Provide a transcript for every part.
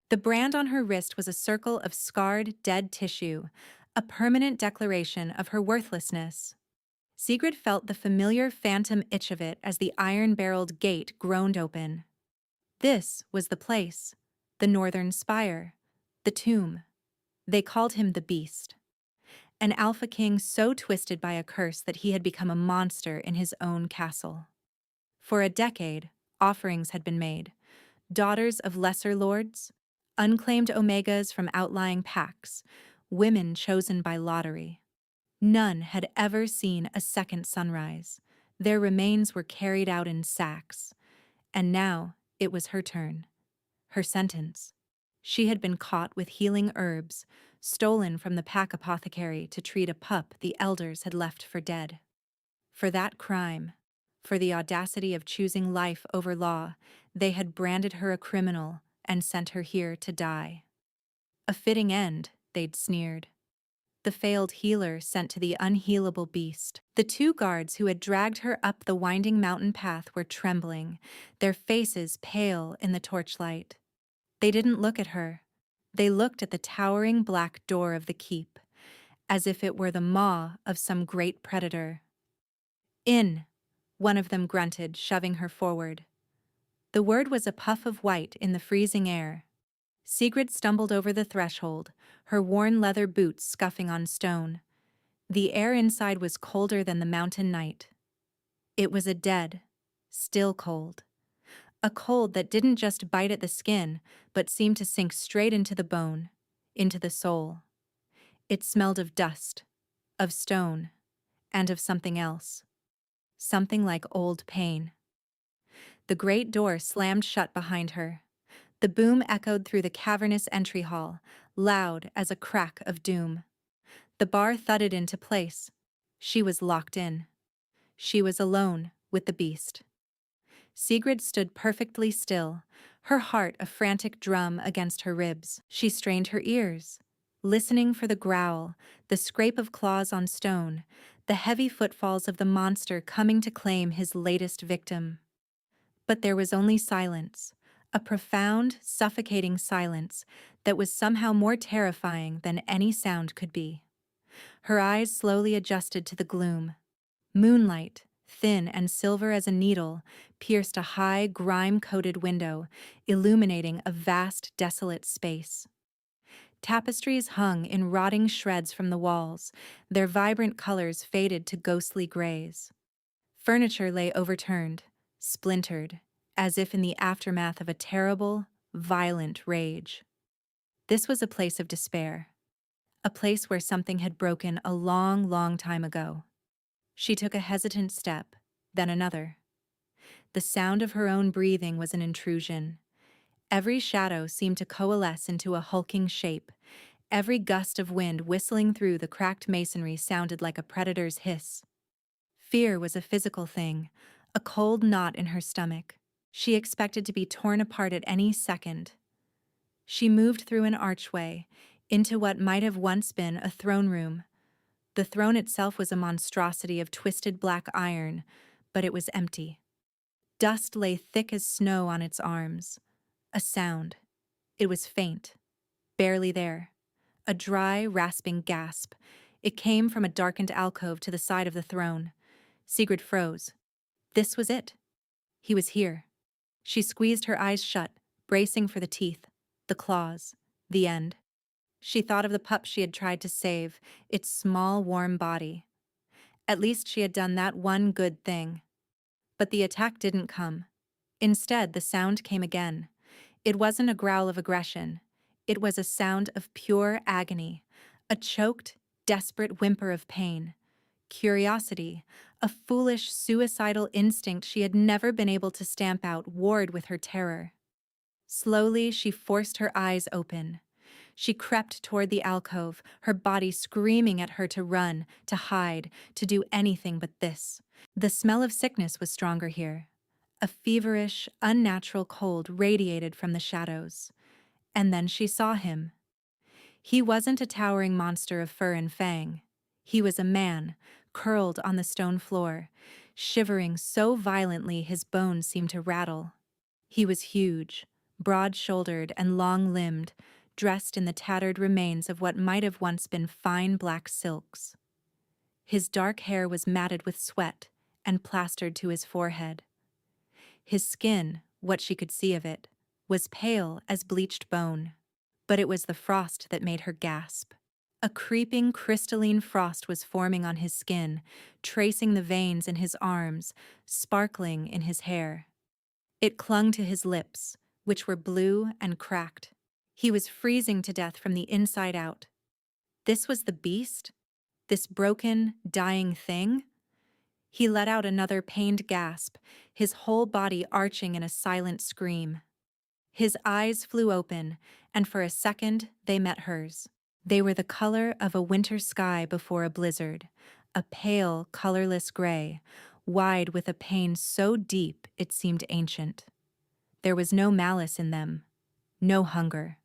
The brand on her wrist was a circle of scarred, dead tissue, a permanent declaration of her worthlessness. Sigrid felt the familiar phantom itch of it as the iron-barreled gate groaned open. This was the place, the northern spire, the tomb. They called him the Beast. An alpha king so twisted by a curse that he had become a monster in his own castle. For a decade, offerings had been made, daughters of lesser lords, unclaimed omegas from outlying packs, women chosen by lottery. None had ever seen a second sunrise. Their remains were carried out in sacks. And now it was her turn. Her sentence. She had been caught with healing herbs, stolen from the pack apothecary to treat a pup the elders had left for dead. For that crime, for the audacity of choosing life over law, they had branded her a criminal and sent her here to die. A fitting end, they'd sneered. The failed healer sent to the unhealable beast. The two guards who had dragged her up the winding mountain path were trembling, their faces pale in the torchlight. They didn't look at her. They looked at the towering black door of the keep, as if it were the maw of some great predator. "In," one of them grunted, shoving her forward. The word was a puff of white in the freezing air. Sigrid stumbled over the threshold, her worn leather boots scuffing on stone. The air inside was colder than the mountain night. It was a dead, still cold. A cold that didn't just bite at the skin, but seemed to sink straight into the bone, into the soul. It smelled of dust, of stone, and of something else. Something like old pain. The great door slammed shut behind her. The boom echoed through the cavernous entry hall, loud as a crack of doom. The bar thudded into place. She was locked in. She was alone with the beast. Sigrid stood perfectly still, her heart a frantic drum against her ribs. She strained her ears, listening for the growl, the scrape of claws on stone, the heavy footfalls of the monster coming to claim his latest victim. But there was only silence, a profound, suffocating silence that was somehow more terrifying than any sound could be. Her eyes slowly adjusted to the gloom. Moonlight, thin and silver as a needle, pierced a high, grime-coated window, illuminating a vast, desolate space. Tapestries hung in rotting shreds from the walls, their vibrant colors faded to ghostly grays. Furniture lay overturned, splintered, as if in the aftermath of a terrible, violent rage. This was a place of despair, a place where something had broken a long, long time ago. She took a hesitant step, then another. The sound of her own breathing was an intrusion. Every shadow seemed to coalesce into a hulking shape. Every gust of wind whistling through the cracked masonry sounded like a predator's hiss. Fear was a physical thing, a cold knot in her stomach. She expected to be torn apart at any second. She moved through an archway, into what might have once been a throne room. The throne itself was a monstrosity of twisted black iron, but it was empty. Dust lay thick as snow on its arms. A sound. It was faint, barely there. A dry, rasping gasp. It came from a darkened alcove to the side of the throne. Sigrid froze. This was it. He was here. She squeezed her eyes shut, bracing for the teeth, the claws, the end. She thought of the pup she had tried to save, its small, warm body. At least she had done that one good thing. But the attack didn't come. Instead, the sound came again. It wasn't a growl of aggression. It was a sound of pure agony, a choked, desperate whimper of pain. Curiosity, a foolish, suicidal instinct she had never been able to stamp out, warred with her terror. Slowly, she forced her eyes open. She crept toward the alcove, her body screaming at her to run, to hide, to do anything but this. The smell of sickness was stronger here. A feverish, unnatural cold radiated from the shadows. And then she saw him. He wasn't a towering monster of fur and fang. He was a man, curled on the stone floor, shivering so violently his bones seemed to rattle. He was huge, broad-shouldered and long-limbed, dressed in the tattered remains of what might have once been fine black silks. His dark hair was matted with sweat and plastered to his forehead. His skin, what she could see of it, was pale as bleached bone, but it was the frost that made her gasp. A creeping crystalline frost was forming on his skin, tracing the veins in his arms, sparkling in his hair. It clung to his lips, which were blue and cracked. He was freezing to death from the inside out. This was the beast? This broken, dying thing? He let out another pained gasp, his whole body arching in a silent scream. His eyes flew open, and for a second they met hers. They were the color of a winter sky before a blizzard, a pale, colorless gray, wide with a pain so deep it seemed ancient. There was no malice in them, no hunger,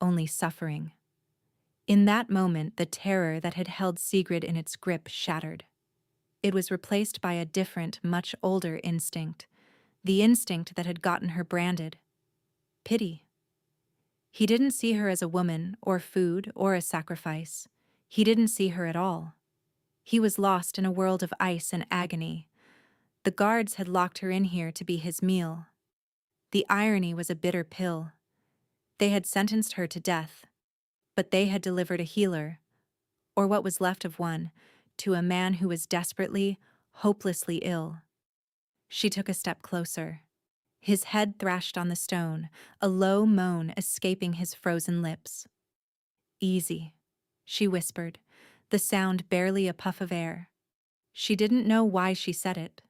only suffering. In that moment, the terror that had held Sigrid in its grip shattered. It was replaced by a different, much older instinct, the instinct that had gotten her branded. Pity. He didn't see her as a woman, or food, or a sacrifice. He didn't see her at all. He was lost in a world of ice and agony. The guards had locked her in here to be his meal. The irony was a bitter pill. They had sentenced her to death, but they had delivered a healer, or what was left of one, to a man who was desperately, hopelessly ill. She took a step closer. His head thrashed on the stone, a low moan escaping his frozen lips. "Easy," she whispered, the sound barely a puff of air. She didn't know why she said it.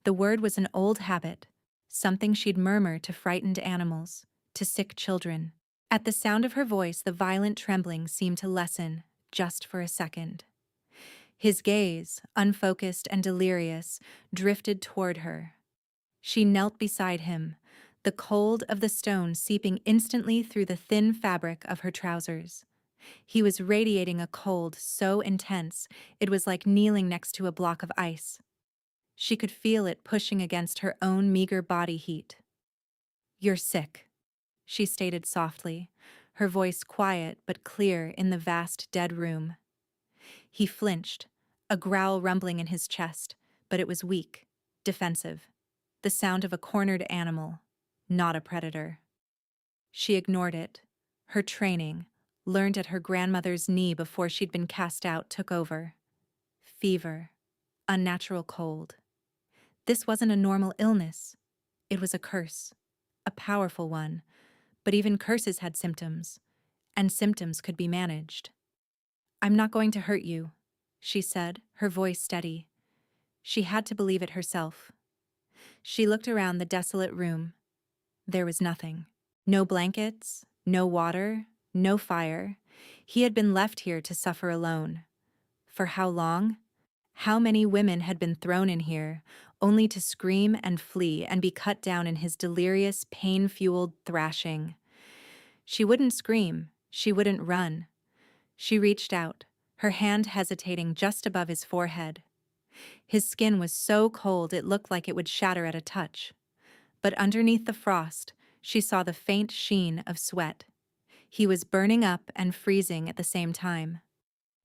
The word was an old habit, something she'd murmur to frightened animals, to sick children. At the sound of her voice, the violent trembling seemed to lessen, just for a second. His gaze, unfocused and delirious, drifted toward her. She knelt beside him, the cold of the stone seeping instantly through the thin fabric of her trousers. He was radiating a cold so intense it was like kneeling next to a block of ice. She could feel it pushing against her own meager body heat. "You're sick," she stated softly, her voice quiet but clear in the vast dead room. He flinched, a growl rumbling in his chest, but it was weak, defensive, the sound of a cornered animal, not a predator. She ignored it. Her training, learned at her grandmother's knee before she'd been cast out, took over. Fever, unnatural cold. This wasn't a normal illness. It was a curse, a powerful one, but even curses had symptoms, and symptoms could be managed. "I'm not going to hurt you," she said, her voice steady. She had to believe it herself. She looked around the desolate room. There was nothing. No blankets, no water, no fire. He had been left here to suffer alone. For how long? How many women had been thrown in here, only to scream and flee and be cut down in his delirious, pain-fueled thrashing? She wouldn't scream. She wouldn't run. She reached out, her hand hesitating just above his forehead. His skin was so cold it looked like it would shatter at a touch. But underneath the frost, she saw the faint sheen of sweat. He was burning up and freezing at the same time.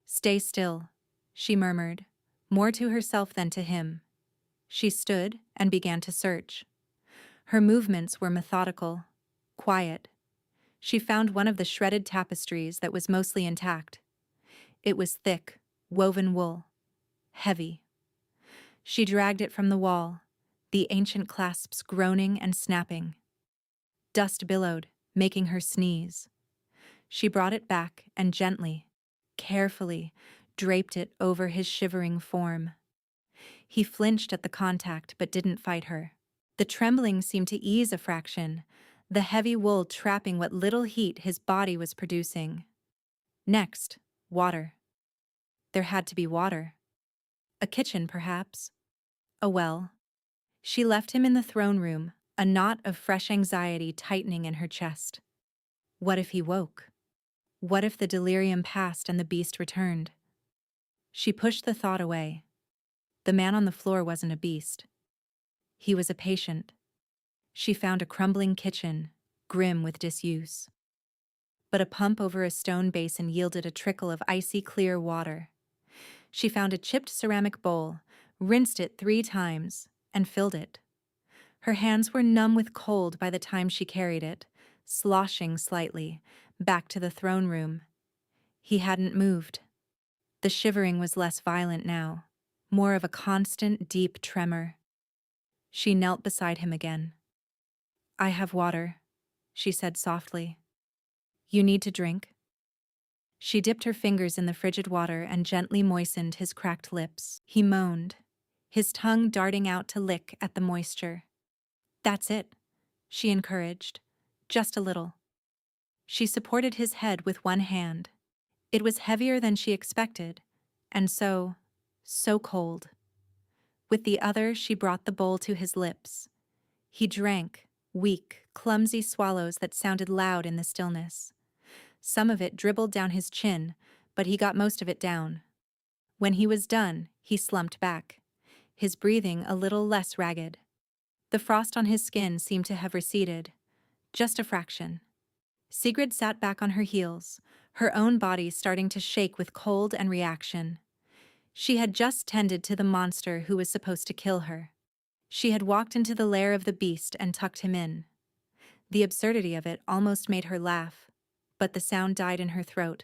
"Stay still," she murmured, more to herself than to him. She stood and began to search. Her movements were methodical, quiet. She found one of the shredded tapestries that was mostly intact. It was thick, woven wool, heavy. She dragged it from the wall, the ancient clasps groaning and snapping. Dust billowed, making her sneeze. She brought it back and gently, carefully, draped it over his shivering form. He flinched at the contact but didn't fight her. The trembling seemed to ease a fraction, the heavy wool trapping what little heat his body was producing. Next, water. There had to be water. A kitchen, perhaps. A well. She left him in the throne room, a knot of fresh anxiety tightening in her chest. What if he woke? What if the delirium passed and the beast returned? She pushed the thought away. The man on the floor wasn't a beast. He was a patient. She found a crumbling kitchen, grim with disuse. But a pump over a stone basin yielded a trickle of icy clear water. She found a chipped ceramic bowl, rinsed it 3 times, and filled it. Her hands were numb with cold by the time she carried it, sloshing slightly, back to the throne room. He hadn't moved. The shivering was less violent now, more of a constant, deep tremor. She knelt beside him again. "I have water," she said softly. "You need to drink?" She dipped her fingers in the frigid water and gently moistened his cracked lips. He moaned, his tongue darting out to lick at the moisture. "That's it," she encouraged. "Just a little." She supported his head with one hand. It was heavier than she expected, and so cold. With the other, she brought the bowl to his lips. He drank, weak, clumsy swallows that sounded loud in the stillness. Some of it dribbled down his chin, but he got most of it down. When he was done, he slumped back, his breathing a little less ragged. The frost on his skin seemed to have receded, just a fraction. Sigrid sat back on her heels, her own body starting to shake with cold and reaction. She had just tended to the monster who was supposed to kill her. She had walked into the lair of the beast and tucked him in. The absurdity of it almost made her laugh, but the sound died in her throat.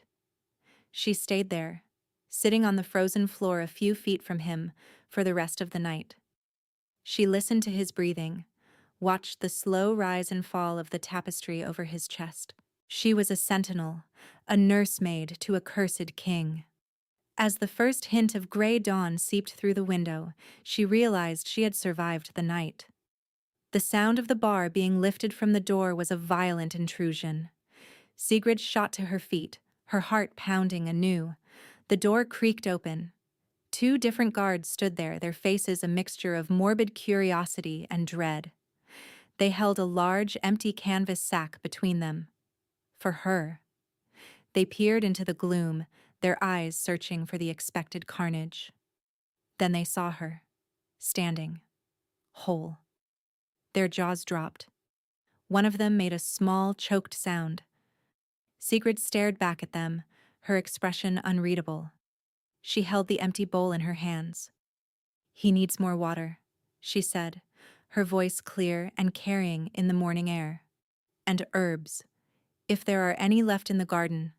She stayed there, sitting on the frozen floor a few feet from him for the rest of the night. She listened to his breathing, watched the slow rise and fall of the tapestry over his chest. She was a sentinel, a nursemaid to a cursed king. As the first hint of gray dawn seeped through the window, she realized she had survived the night. The sound of the bar being lifted from the door was a violent intrusion. Sigrid shot to her feet, her heart pounding anew. The door creaked open. 2 different guards stood there, their faces a mixture of morbid curiosity and dread. They held a large, empty canvas sack between them. For her. They peered into the gloom, their eyes searching for the expected carnage. Then they saw her, standing, whole. Their jaws dropped. One of them made a small, choked sound. Sigrid stared back at them, her expression unreadable. She held the empty bowl in her hands. "He needs more water," she said, her voice clear and carrying in the morning air. "And herbs, if there are any left in the garden,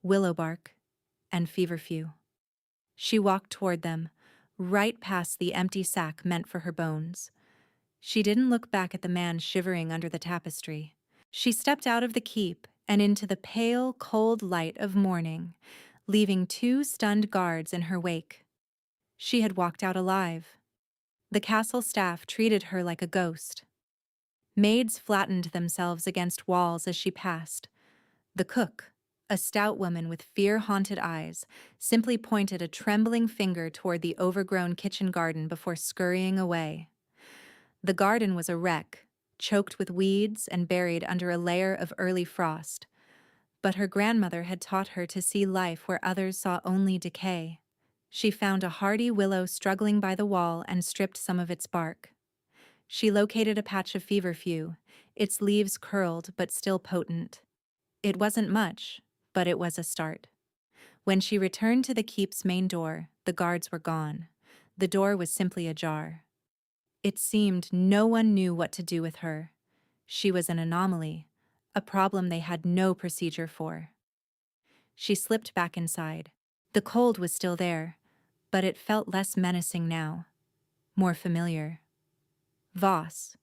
willow bark and feverfew." She walked toward them, right past the empty sack meant for her bones. She didn't look back at the man shivering under the tapestry. She stepped out of the keep and into the pale, cold light of morning, leaving 2 stunned guards in her wake. She had walked out alive. The castle staff treated her like a ghost. Maids flattened themselves against walls as she passed. The cook, a stout woman with fear-haunted eyes, simply pointed a trembling finger toward the overgrown kitchen garden before scurrying away. The garden was a wreck, choked with weeds and buried under a layer of early frost. But her grandmother had taught her to see life where others saw only decay. She found a hardy willow struggling by the wall and stripped some of its bark. She located a patch of feverfew, its leaves curled but still potent. It wasn't much, but it was a start. When she returned to the keep's main door, the guards were gone. The door was simply ajar. It seemed no one knew what to do with her. She was an anomaly, a problem they had no procedure for. She slipped back inside. The cold was still there, but it felt less menacing now, more familiar. Voss.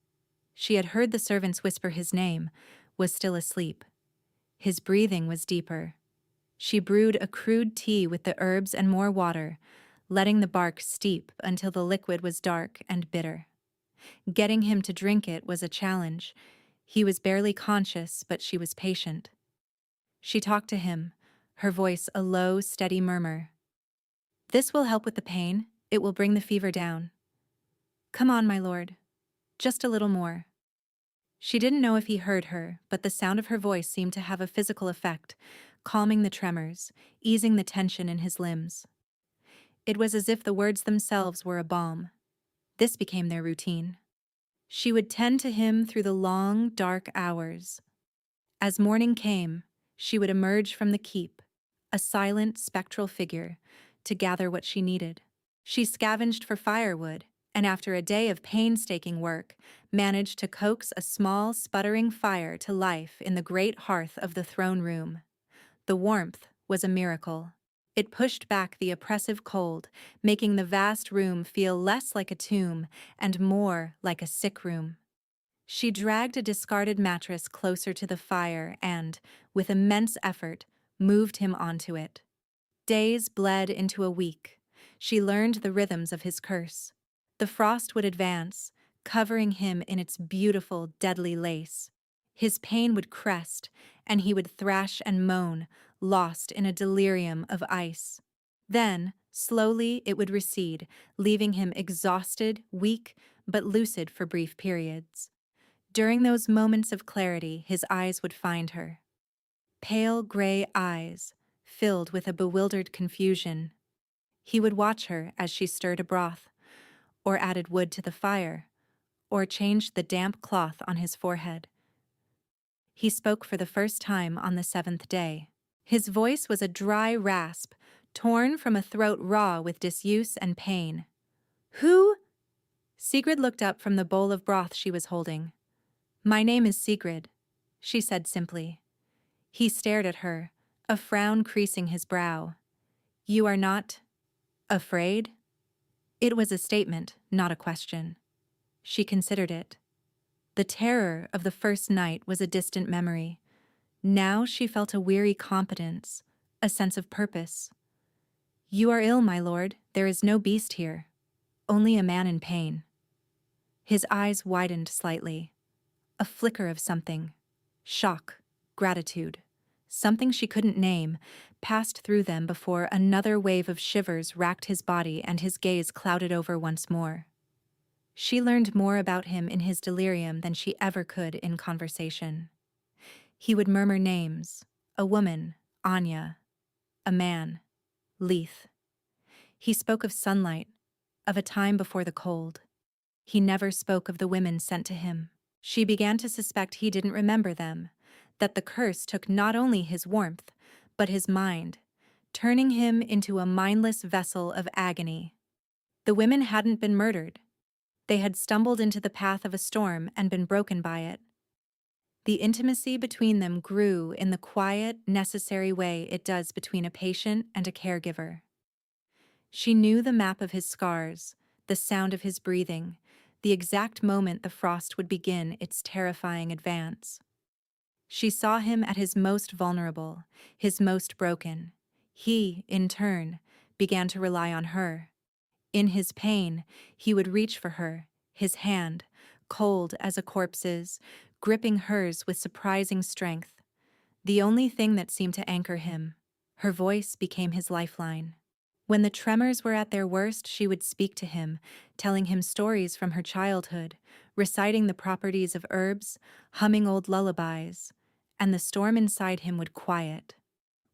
She had heard the servants whisper his name, was still asleep. His breathing was deeper. She brewed a crude tea with the herbs and more water, letting the bark steep until the liquid was dark and bitter. Getting him to drink it was a challenge. He was barely conscious, but she was patient. She talked to him, her voice a low, steady murmur. "This will help with the pain. It will bring the fever down. Come on, my lord. Just a little more." She didn't know if he heard her, but the sound of her voice seemed to have a physical effect, calming the tremors, easing the tension in his limbs. It was as if the words themselves were a balm. This became their routine. She would tend to him through the long, dark hours, As morning came, she would emerge from the keep, a silent, spectral figure, to gather what she needed. She scavenged for firewood, and after a day of painstaking work, managed to coax a small, sputtering fire to life in the great hearth of the throne room. The warmth was a miracle. It pushed back the oppressive cold, making the vast room feel less like a tomb and more like a sick room. She dragged a discarded mattress closer to the fire and, with immense effort, moved him onto it. Days bled into a week. She learned the rhythms of his curse. The frost would advance, covering him in its beautiful, deadly lace. His pain would crest, and he would thrash and moan, lost in a delirium of ice. Then, slowly, it would recede, leaving him exhausted, weak, but lucid for brief periods. During those moments of clarity, his eyes would find her. Pale gray eyes, filled with a bewildered confusion. He would watch her as she stirred a broth, or added wood to the fire, or changed the damp cloth on his forehead. He spoke for the first time on the 7th day. His voice was a dry rasp, torn from a throat raw with disuse and pain. "Who?" Sigrid looked up from the bowl of broth she was holding. "My name is Sigrid," she said simply. He stared at her, a frown creasing his brow. "You are not afraid?" It was a statement, not a question. She considered it. The terror of the first night was a distant memory. Now she felt a weary competence, a sense of purpose. "You are ill, my lord. There is no beast here. Only a man in pain." His eyes widened slightly. A flicker of something. Shock, gratitude. Something she couldn't name passed through them before another wave of shivers racked his body and his gaze clouded over once more. She learned more about him in his delirium than she ever could in conversation. He would murmur names: a woman, Anya; a man, Leith. He spoke of sunlight, of a time before the cold. He never spoke of the women sent to him. She began to suspect he didn't remember them, that the curse took not only his warmth, but his mind, turning him into a mindless vessel of agony. The women hadn't been murdered. They had stumbled into the path of a storm and been broken by it. The intimacy between them grew in the quiet, necessary way it does between a patient and a caregiver. She knew the map of his scars, the sound of his breathing, the exact moment the frost would begin its terrifying advance. She saw him at his most vulnerable, his most broken. He, in turn, began to rely on her. In his pain, he would reach for her, his hand, cold as a corpse's, gripping hers with surprising strength. The only thing that seemed to anchor him, her voice became his lifeline. When the tremors were at their worst, she would speak to him, telling him stories from her childhood, reciting the properties of herbs, humming old lullabies, and the storm inside him would quiet.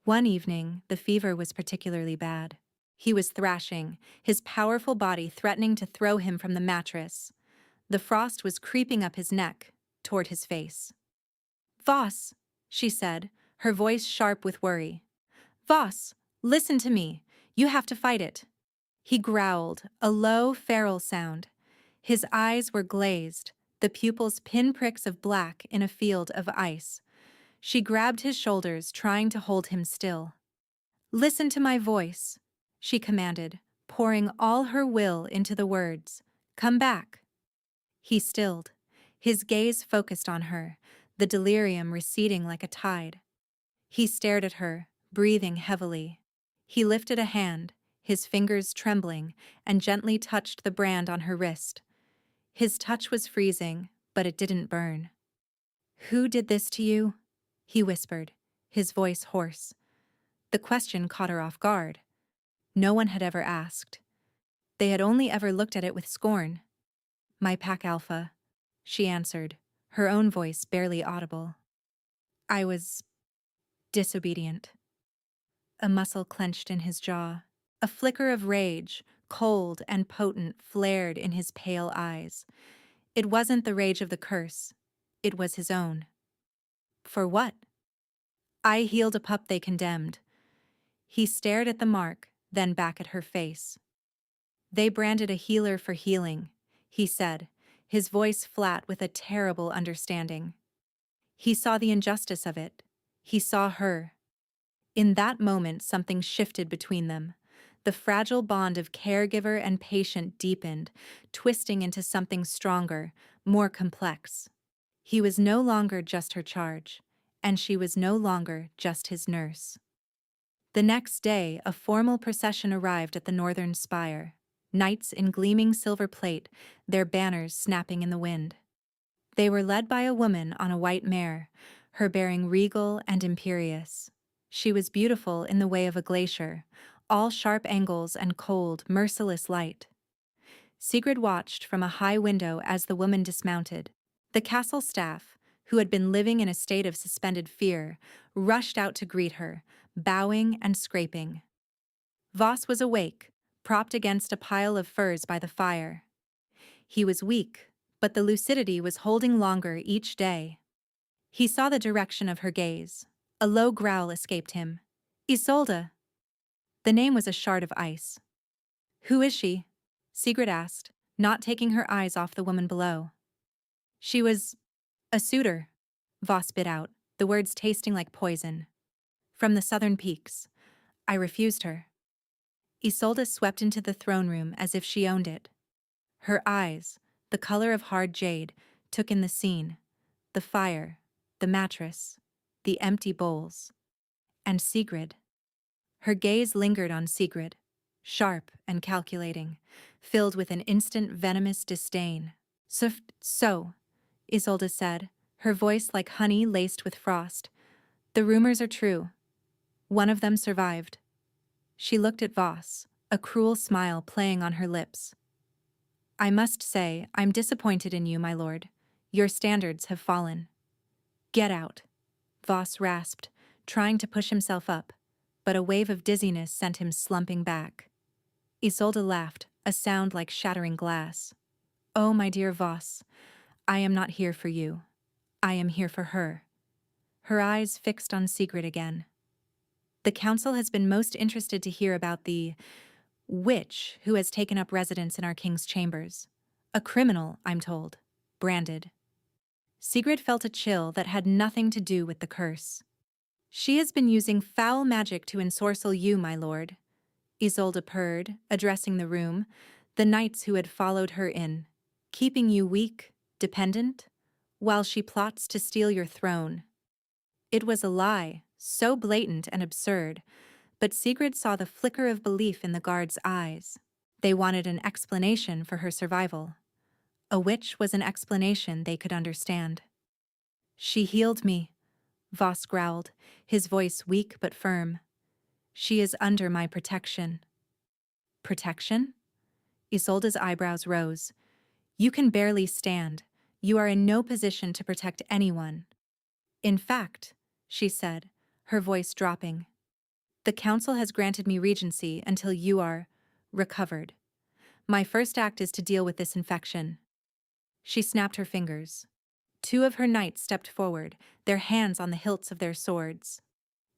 One evening, the fever was particularly bad. He was thrashing, his powerful body threatening to throw him from the mattress. The frost was creeping up his neck, toward his face. "Voss," she said, her voice sharp with worry. "Voss, listen to me. You have to fight it." He growled, a low, feral sound. His eyes were glazed, the pupils pinpricks of black in a field of ice. She grabbed his shoulders, trying to hold him still. "Listen to my voice," she commanded, pouring all her will into the words. "Come back." He stilled, his gaze focused on her, the delirium receding like a tide. He stared at her, breathing heavily. He lifted a hand, his fingers trembling, and gently touched the brand on her wrist. His touch was freezing, but it didn't burn. "Who did this to you?" he whispered, his voice hoarse. The question caught her off guard. No one had ever asked. They had only ever looked at it with scorn. "My pack alpha," she answered, her own voice barely audible. "I was disobedient." A muscle clenched in his jaw. A flicker of rage, cold and potent, flared in his pale eyes. It wasn't the rage of the curse. It was his own. For what? I healed a pup they condemned. He stared at the mark, then back at her face. They branded a healer for healing, he said, his voice flat with a terrible understanding. He saw the injustice of it. He saw her. In that moment, something shifted between them. The fragile bond of caregiver and patient deepened, twisting into something stronger, more complex. He was no longer just her charge, and she was no longer just his nurse. The next day, a formal procession arrived at the northern spire, knights in gleaming silver plate, their banners snapping in the wind. They were led by a woman on a white mare, her bearing regal and imperious. She was beautiful in the way of a glacier, all sharp angles and cold, merciless light. Sigrid watched from a high window as the woman dismounted. The castle staff, who had been living in a state of suspended fear, rushed out to greet her, bowing and scraping. Voss was awake, propped against a pile of furs by the fire. He was weak, but the lucidity was holding longer each day. He saw the direction of her gaze. A low growl escaped him. Isolda! The name was a shard of ice. Who is she? Sigrid asked, not taking her eyes off the woman below. She was a suitor, Voss bit out, the words tasting like poison. From the southern peaks. I refused her. Isolda swept into the throne room as if she owned it. Her eyes, the color of hard jade, took in the scene. The fire, the mattress, the empty bowls. And Sigrid. Her gaze lingered on Sigrid, sharp and calculating, filled with an instant venomous disdain. So, Isolda said, her voice like honey laced with frost. The rumors are true. One of them survived. She looked at Voss, a cruel smile playing on her lips. I must say, I'm disappointed in you, my lord. Your standards have fallen. Get out, Voss rasped, trying to push himself up, but a wave of dizziness sent him slumping back. Isolda laughed, a sound like shattering glass. Oh, my dear Voss, I am not here for you. I am here for her. Her eyes fixed on Sigrid again. The council has been most interested to hear about the witch who has taken up residence in our king's chambers. A criminal, I'm told. Branded. Sigrid felt a chill that had nothing to do with the curse. She has been using foul magic to ensorcel you, my lord, Isolda purred, addressing the room, the knights who had followed her in, keeping you weak, dependent, while she plots to steal your throne. It was a lie, so blatant and absurd, but Sigrid saw the flicker of belief in the guards' eyes. They wanted an explanation for her survival. A witch was an explanation they could understand. She healed me, Voss growled, his voice weak but firm. She is under my protection. Protection? Isolda's eyebrows rose. You can barely stand. You are in no position to protect anyone. In fact, she said, her voice dropping, the council has granted me regency until you are recovered. My first act is to deal with this infection. She snapped her fingers. Two of her knights stepped forward, their hands on the hilts of their swords.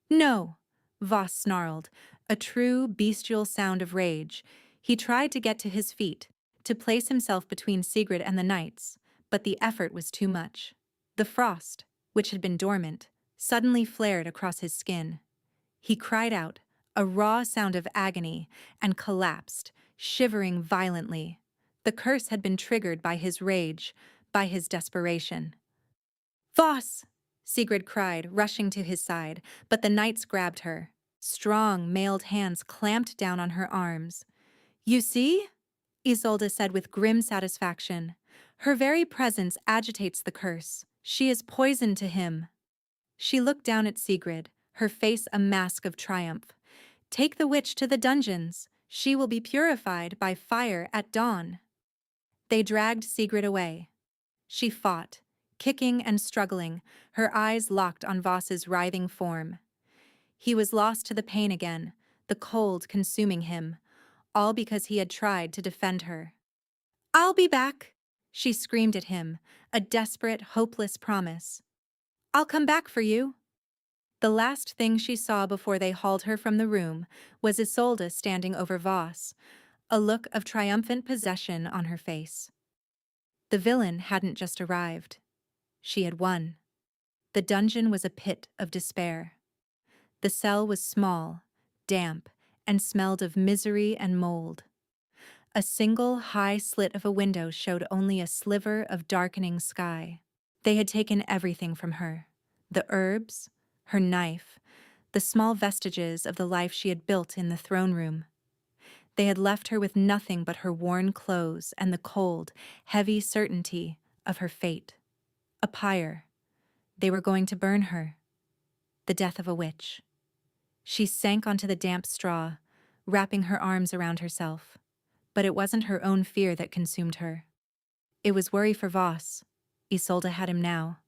No, Voss snarled, a true bestial sound of rage. He tried to get to his feet, to place himself between Sigrid and the knights, but the effort was too much. The frost, which had been dormant, suddenly flared across his skin. He cried out, a raw sound of agony, and collapsed, shivering violently. The curse had been triggered by his rage, by his desperation. Voss! Sigrid cried, rushing to his side, but the knights grabbed her. Strong, mailed hands clamped down on her arms. You see? Isolda said with grim satisfaction. Her very presence agitates the curse. She is poison to him. She looked down at Sigrid, her face a mask of triumph. Take the witch to the dungeons. She will be purified by fire at dawn. They dragged Sigrid away. She fought, kicking and struggling, her eyes locked on Voss's writhing form. He was lost to the pain again, the cold consuming him, all because he had tried to defend her. I'll be back, she screamed at him, a desperate, hopeless promise. I'll come back for you. The last thing she saw before they hauled her from the room was Isolda standing over Voss, a look of triumphant possession on her face. The villain hadn't just arrived. She had won. The dungeon was a pit of despair. The cell was small, damp, and smelled of misery and mold. A single high slit of a window showed only a sliver of darkening sky. They had taken everything from her: the herbs, her knife, the small vestiges of the life she had built in the throne room. They had left her with nothing but her worn clothes and the cold, heavy certainty of her fate. A pyre. They were going to burn her. The death of a witch. She sank onto the damp straw, wrapping her arms around herself. But it wasn't her own fear that consumed her. It was worry for Voss. Isolda had him now.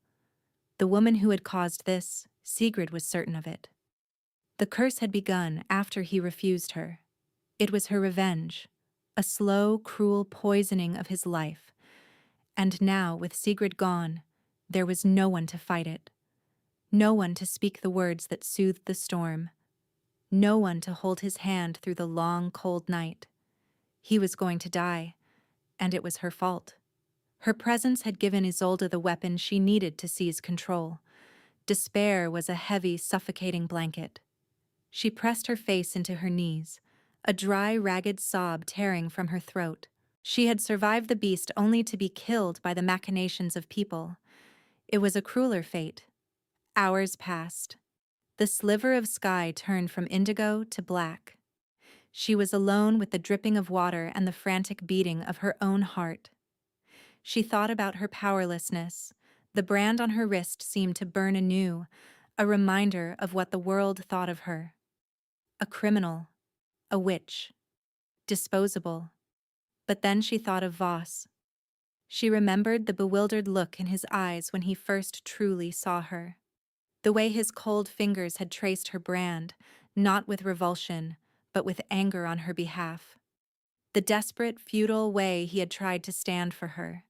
The woman who had caused this, Sigrid was certain of it. The curse had begun after he refused her. It was her revenge, a slow, cruel poisoning of his life. And now, with Sigrid gone, there was no one to fight it. No one to speak the words that soothed the storm. No one to hold his hand through the long, cold night. He was going to die, and it was her fault. Her presence had given Isolda the weapon she needed to seize control. Despair was a heavy, suffocating blanket. She pressed her face into her knees, a dry, ragged sob tearing from her throat. She had survived the beast only to be killed by the machinations of people. It was a crueler fate. Hours passed. The sliver of sky turned from indigo to black. She was alone with the dripping of water and the frantic beating of her own heart. She thought about her powerlessness. The brand on her wrist seemed to burn anew, a reminder of what the world thought of her. A criminal, a witch, disposable. But then she thought of Voss. She remembered the bewildered look in his eyes when he first truly saw her. The way his cold fingers had traced her brand, not with revulsion, but with anger on her behalf. The desperate, futile way he had tried to stand for her.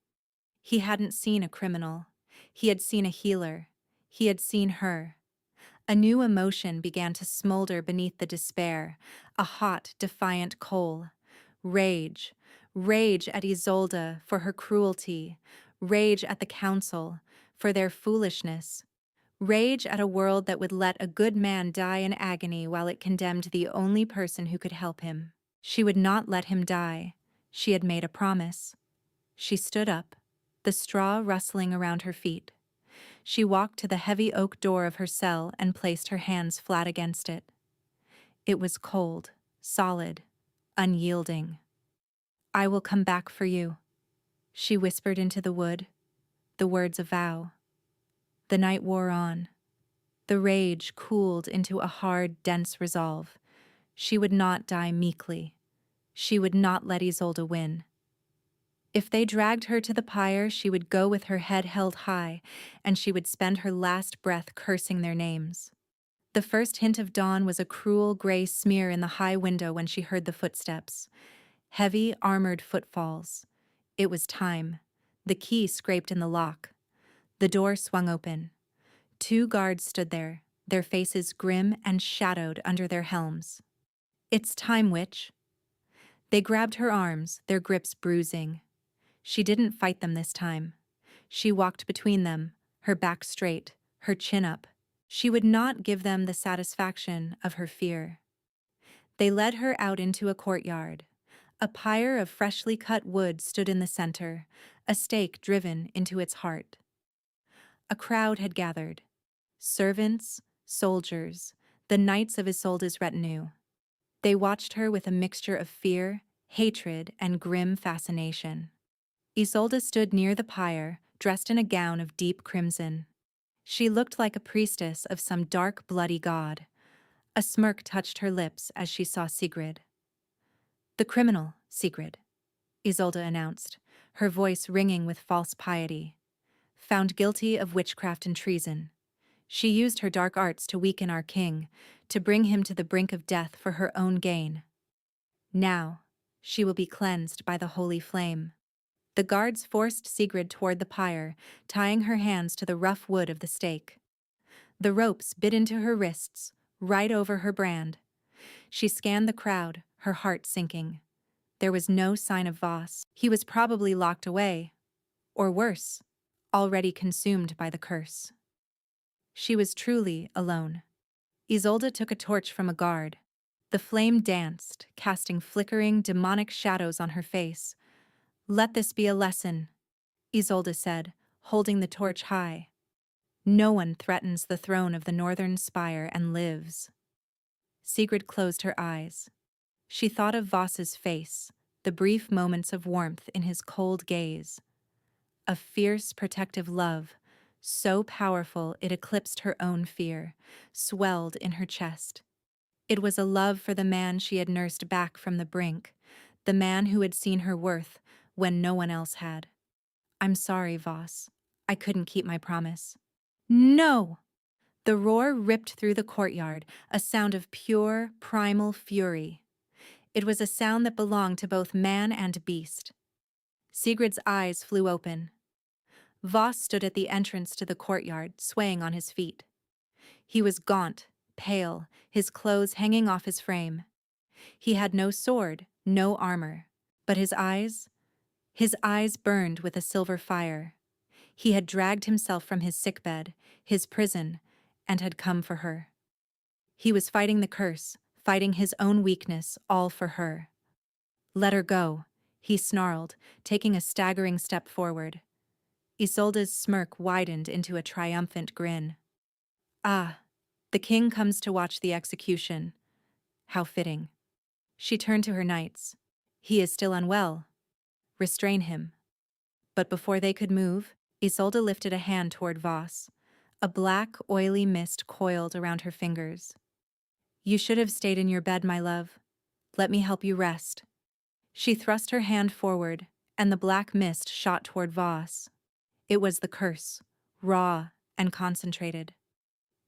He hadn't seen a criminal. He had seen a healer. He had seen her. A new emotion began to smolder beneath the despair, a hot, defiant coal. Rage. Rage at Isolda for her cruelty. Rage at the council for their foolishness. Rage at a world that would let a good man die in agony while it condemned the only person who could help him. She would not let him die. She had made a promise. She stood up, the straw rustling around her feet. She walked to the heavy oak door of her cell and placed her hands flat against it. It was cold, solid, unyielding. "I will come back for you," she whispered into the wood, the words a vow. The night wore on. The rage cooled into a hard, dense resolve. She would not die meekly. She would not let Isolda win. If they dragged her to the pyre, she would go with her head held high, and she would spend her last breath cursing their names. The first hint of dawn was a cruel gray smear in the high window when she heard the footsteps. Heavy, armored footfalls. It was time. The key scraped in the lock. The door swung open. 2 guards stood there, their faces grim and shadowed under their helms. "It's time, witch." They grabbed her arms, their grips bruising. She didn't fight them this time. She walked between them, her back straight, her chin up. She would not give them the satisfaction of her fear. They led her out into a courtyard. A pyre of freshly cut wood stood in the center, a stake driven into its heart. A crowd had gathered. Servants, soldiers, the knights of Isolda's retinue. They watched her with a mixture of fear, hatred, and grim fascination. Isolda stood near the pyre, dressed in a gown of deep crimson. She looked like a priestess of some dark, bloody god. A smirk touched her lips as she saw Sigrid. "The criminal, Sigrid," Isolda announced, her voice ringing with false piety. "Found guilty of witchcraft and treason. She used her dark arts to weaken our king, to bring him to the brink of death for her own gain. Now, she will be cleansed by the holy flame." The guards forced Sigrid toward the pyre, tying her hands to the rough wood of the stake. The ropes bit into her wrists, right over her brand. She scanned the crowd, her heart sinking. There was no sign of Voss. He was probably locked away. Or worse, already consumed by the curse. She was truly alone. Isolda took a torch from a guard. The flame danced, casting flickering, demonic shadows on her face. "Let this be a lesson," Isolda said, holding the torch high. "No one threatens the throne of the northern spire and lives." Sigrid closed her eyes. She thought of Voss's face, the brief moments of warmth in his cold gaze. A fierce, protective love, so powerful it eclipsed her own fear, swelled in her chest. It was a love for the man she had nursed back from the brink, the man who had seen her worth when no one else had. "I'm sorry, Voss. I couldn't keep my promise." "No!" The roar ripped through the courtyard, a sound of pure, primal fury. It was a sound that belonged to both man and beast. Sigrid's eyes flew open. Voss stood at the entrance to the courtyard, swaying on his feet. He was gaunt, pale, his clothes hanging off his frame. He had no sword, no armor, but his eyes burned with a silver fire. He had dragged himself from his sickbed, his prison, and had come for her. He was fighting the curse, fighting his own weakness, all for her. "Let her go," he snarled, taking a staggering step forward. Isolda's smirk widened into a triumphant grin. "Ah, the king comes to watch the execution. How fitting." She turned to her knights. "He is still unwell. Restrain him." But before they could move, Isolda lifted a hand toward Voss. A black, oily mist coiled around her fingers. "You should have stayed in your bed, my love. Let me help you rest." She thrust her hand forward, and the black mist shot toward Voss. It was the curse, raw and concentrated.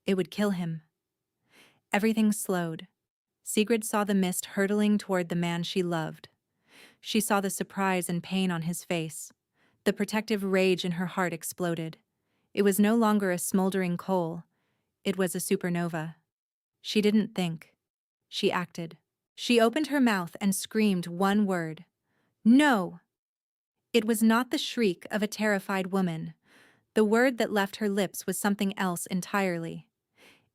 It would kill him. Everything slowed. Sigrid saw the mist hurtling toward the man she loved. She saw the surprise and pain on his face. The protective rage in her heart exploded. It was no longer a smoldering coal. It was a supernova. She didn't think. She acted. She opened her mouth and screamed one word. "No!" It was not the shriek of a terrified woman. The word that left her lips was something else entirely.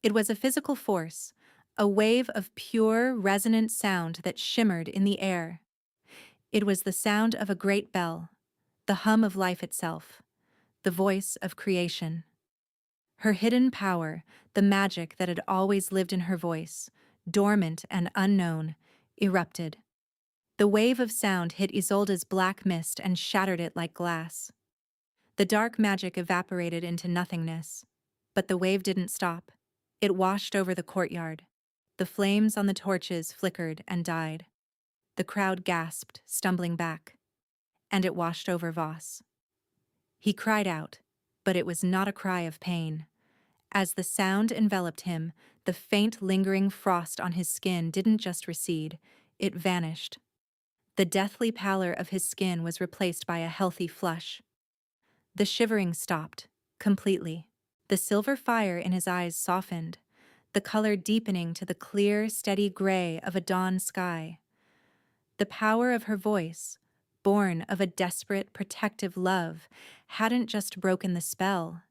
It was a physical force, a wave of pure, resonant sound that shimmered in the air. It was the sound of a great bell, the hum of life itself, the voice of creation. Her hidden power, the magic that had always lived in her voice, dormant and unknown, erupted. The wave of sound hit Isolda's black mist and shattered it like glass. The dark magic evaporated into nothingness. But the wave didn't stop. It washed over the courtyard. The flames on the torches flickered and died. The crowd gasped, stumbling back. And it washed over Voss. He cried out, but it was not a cry of pain. As the sound enveloped him, the faint lingering frost on his skin didn't just recede, it vanished. The deathly pallor of his skin was replaced by a healthy flush. The shivering stopped, completely. The silver fire in his eyes softened, the color deepening to the clear, steady gray of a dawn sky. The power of her voice, born of a desperate, protective love, hadn't just broken the spell.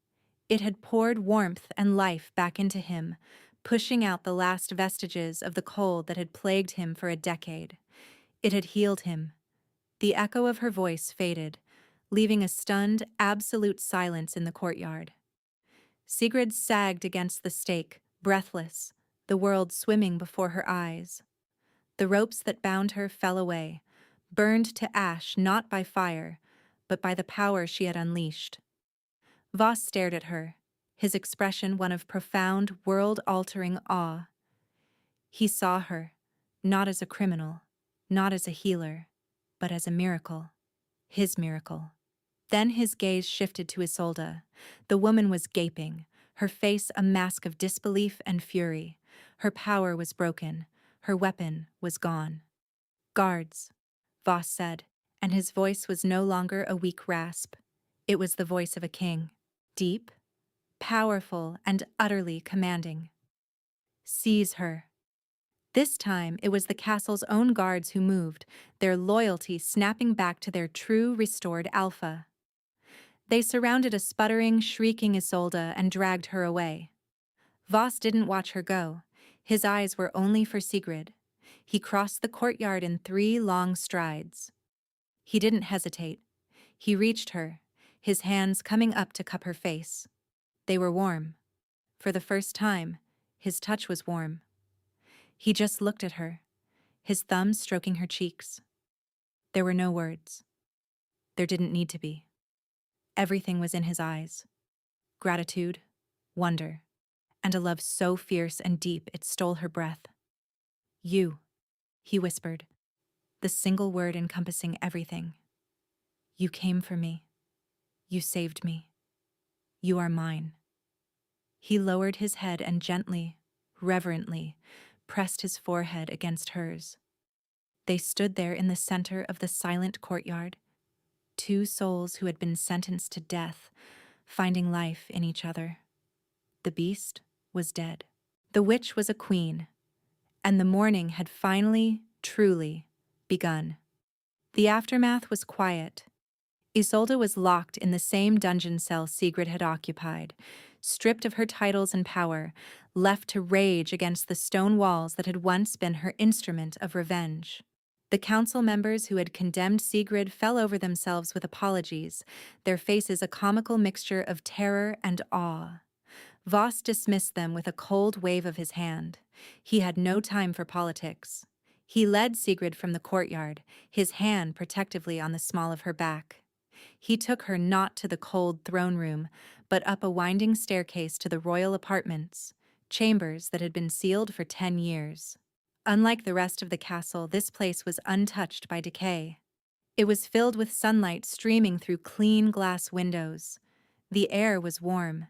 It had poured warmth and life back into him, pushing out the last vestiges of the cold that had plagued him for a decade. It had healed him. The echo of her voice faded, leaving a stunned, absolute silence in the courtyard. Sigrid sagged against the stake, breathless, the world swimming before her eyes. The ropes that bound her fell away, burned to ash not by fire, but by the power she had unleashed. Voss stared at her, his expression one of profound, world-altering awe. He saw her, not as a criminal, not as a healer, but as a miracle, his miracle. Then his gaze shifted to Isolda. The woman was gaping, her face a mask of disbelief and fury. Her power was broken, her weapon was gone. "Guards," Voss said, and his voice was no longer a weak rasp. It was the voice of a king. Deep, powerful and utterly commanding. Seize her. This time, it was the castle's own guards who moved, their loyalty snapping back to their true, restored alpha. They surrounded a sputtering, shrieking Isolda and dragged her away. Voss didn't watch her go. His eyes were only for Sigrid. He crossed the courtyard in 3 long strides. He didn't hesitate. He reached her, his hands coming up to cup her face. They were warm. For the first time, his touch was warm. He just looked at her, his thumbs stroking her cheeks. There were no words. There didn't need to be. Everything was in his eyes. Gratitude, wonder, and a love so fierce and deep it stole her breath. You, he whispered, the single word encompassing everything. You came for me. You saved me. You are mine. He lowered his head and gently, reverently, pressed his forehead against hers. They stood there in the center of the silent courtyard, 2 souls who had been sentenced to death, finding life in each other. The beast was dead. The witch was a queen, and the mourning had finally, truly, begun. The aftermath was quiet. Isolda was locked in the same dungeon cell Sigrid had occupied, stripped of her titles and power, left to rage against the stone walls that had once been her instrument of revenge. The council members who had condemned Sigrid fell over themselves with apologies, their faces a comical mixture of terror and awe. Voss dismissed them with a cold wave of his hand. He had no time for politics. He led Sigrid from the courtyard, his hand protectively on the small of her back. He took her not to the cold throne room, but up a winding staircase to the royal apartments, chambers that had been sealed for 10 years. Unlike the rest of the castle, this place was untouched by decay. It was filled with sunlight streaming through clean glass windows. The air was warm.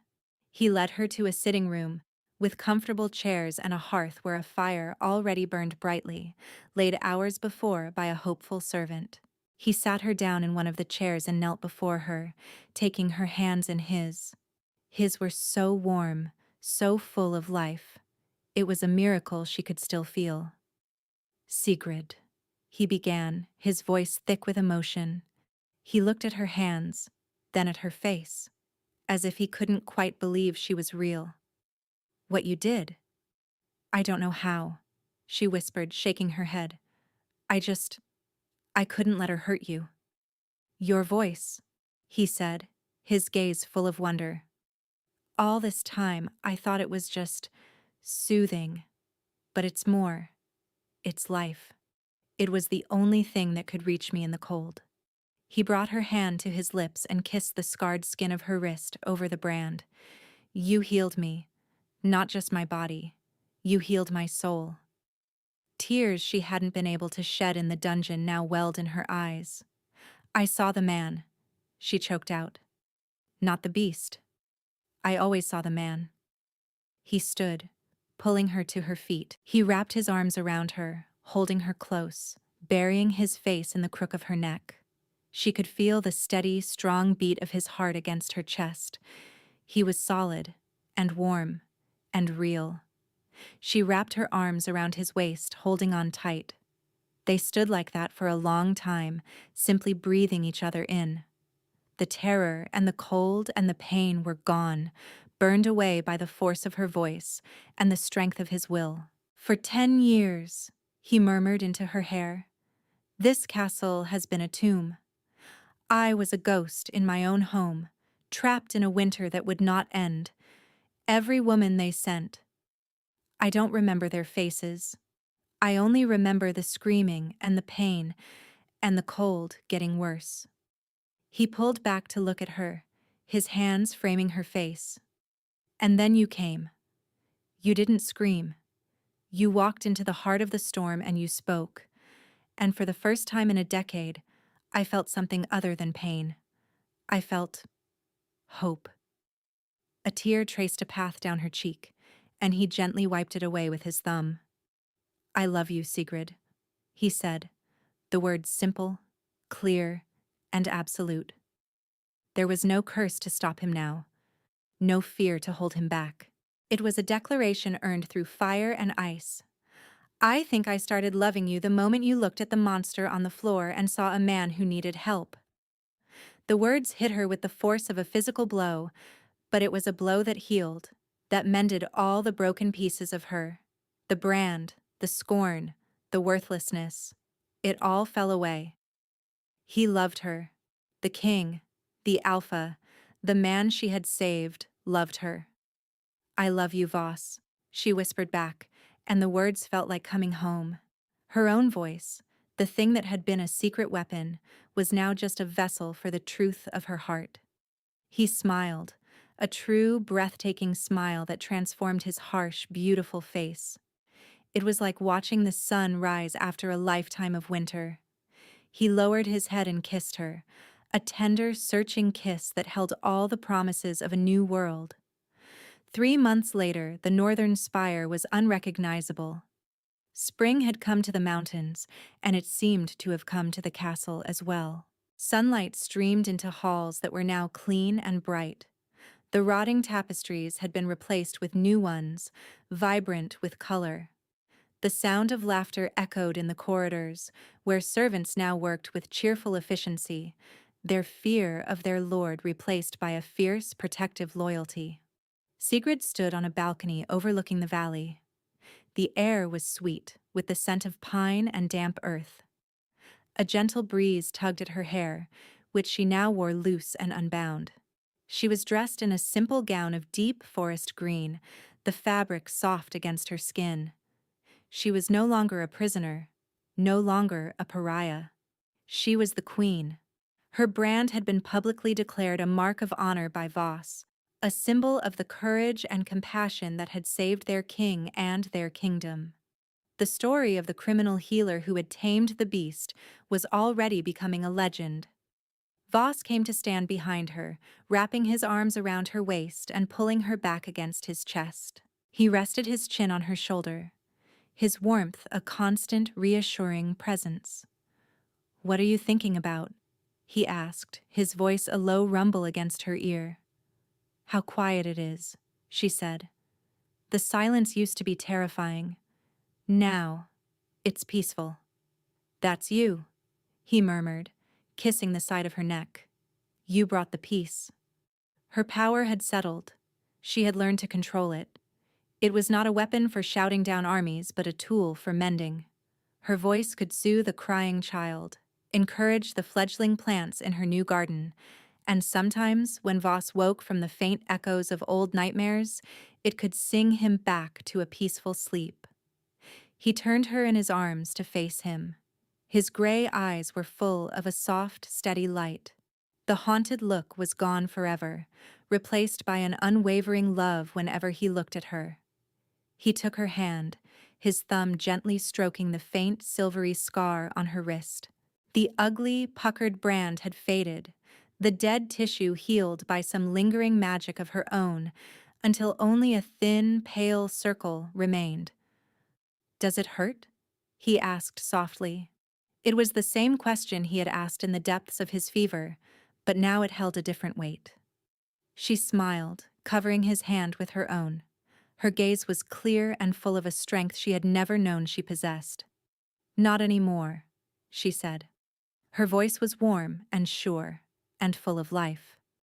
He led her to a sitting room, with comfortable chairs and a hearth where a fire already burned brightly, laid hours before by a hopeful servant. He sat her down in one of the chairs and knelt before her, taking her hands in his. His were so warm, so full of life. It was a miracle she could still feel. Sigrid, he began, his voice thick with emotion. He looked at her hands, then at her face, as if he couldn't quite believe she was real. What you did? I don't know how, she whispered, shaking her head. I couldn't let her hurt you. Your voice, he said, his gaze full of wonder. All this time, I thought it was just soothing, but it's more. It's life. It was the only thing that could reach me in the cold. He brought her hand to his lips and kissed the scarred skin of her wrist over the brand. You healed me, not just my body. You healed my soul. Tears she hadn't been able to shed in the dungeon now welled in her eyes. I saw the man, she choked out. Not the beast. I always saw the man. He stood, pulling her to her feet. He wrapped his arms around her, holding her close, burying his face in the crook of her neck. She could feel the steady, strong beat of his heart against her chest. He was solid, and warm, and real. She wrapped her arms around his waist, holding on tight. They stood like that for a long time, simply breathing each other in. The terror and the cold and the pain were gone, burned away by the force of her voice and the strength of his will. For 10 years, he murmured into her hair, this castle has been a tomb. I was a ghost in my own home, trapped in a winter that would not end. Every woman they sent. I don't remember their faces. I only remember the screaming and the pain and the cold getting worse. He pulled back to look at her, his hands framing her face. And then you came. You didn't scream. You walked into the heart of the storm and you spoke. And for the first time in a decade, I felt something other than pain. I felt hope. A tear traced a path down her cheek, and he gently wiped it away with his thumb. I love you, Sigrid, he said, the words simple, clear, and absolute. There was no curse to stop him now. no fear to hold him back. It was a declaration earned through fire and ice. I think I started loving you the moment you looked at the monster on the floor and saw a man who needed help. The words hit her with the force of a physical blow, but it was a blow that healed, that mended all the broken pieces of her. The brand, the scorn, the worthlessness. It all fell away. He loved her. The king, the alpha, the man she had saved, loved her. I love you, Voss, she whispered back, and the words felt like coming home. Her own voice, the thing that had been a secret weapon, was now just a vessel for the truth of her heart. He smiled, a true, breathtaking smile that transformed his harsh, beautiful face. It was like watching the sun rise after a lifetime of winter. He lowered his head and kissed her, a tender, searching kiss that held all the promises of a new world. 3 months later, the northern spire was unrecognizable. Spring had come to the mountains, and it seemed to have come to the castle as well. Sunlight streamed into halls that were now clean and bright. The rotting tapestries had been replaced with new ones, vibrant with color. The sound of laughter echoed in the corridors, where servants now worked with cheerful efficiency, their fear of their lord replaced by a fierce, protective loyalty. Sigrid stood on a balcony overlooking the valley. The air was sweet, with the scent of pine and damp earth. A gentle breeze tugged at her hair, which she now wore loose and unbound. She was dressed in a simple gown of deep forest green, the fabric soft against her skin. She was no longer a prisoner, no longer a pariah. She was the queen. Her brand had been publicly declared a mark of honor by Voss, a symbol of the courage and compassion that had saved their king and their kingdom. The story of the criminal healer who had tamed the beast was already becoming a legend. Voss came to stand behind her, wrapping his arms around her waist and pulling her back against his chest. He rested his chin on her shoulder, his warmth a constant, reassuring presence. "What are you thinking about?" he asked, his voice a low rumble against her ear. "How quiet it is," she said. "The silence used to be terrifying. Now, it's peaceful." "That's you," he murmured, kissing the side of her neck. "You brought the peace." Her power had settled. She had learned to control it. It was not a weapon for shouting down armies, but a tool for mending. Her voice could soothe a crying child, encourage the fledgling plants in her new garden, and sometimes, when Voss woke from the faint echoes of old nightmares, it could sing him back to a peaceful sleep. He turned her in his arms to face him. His gray eyes were full of a soft, steady light. The haunted look was gone forever, replaced by an unwavering love whenever he looked at her. He took her hand, his thumb gently stroking the faint, silvery scar on her wrist. The ugly, puckered brand had faded, the dead tissue healed by some lingering magic of her own, until only a thin, pale circle remained. "Does it hurt?" he asked softly. It was the same question he had asked in the depths of his fever, but now it held a different weight. She smiled, covering his hand with her own. Her gaze was clear and full of a strength she had never known she possessed. "Not anymore," she said. Her voice was warm and sure, and full of life.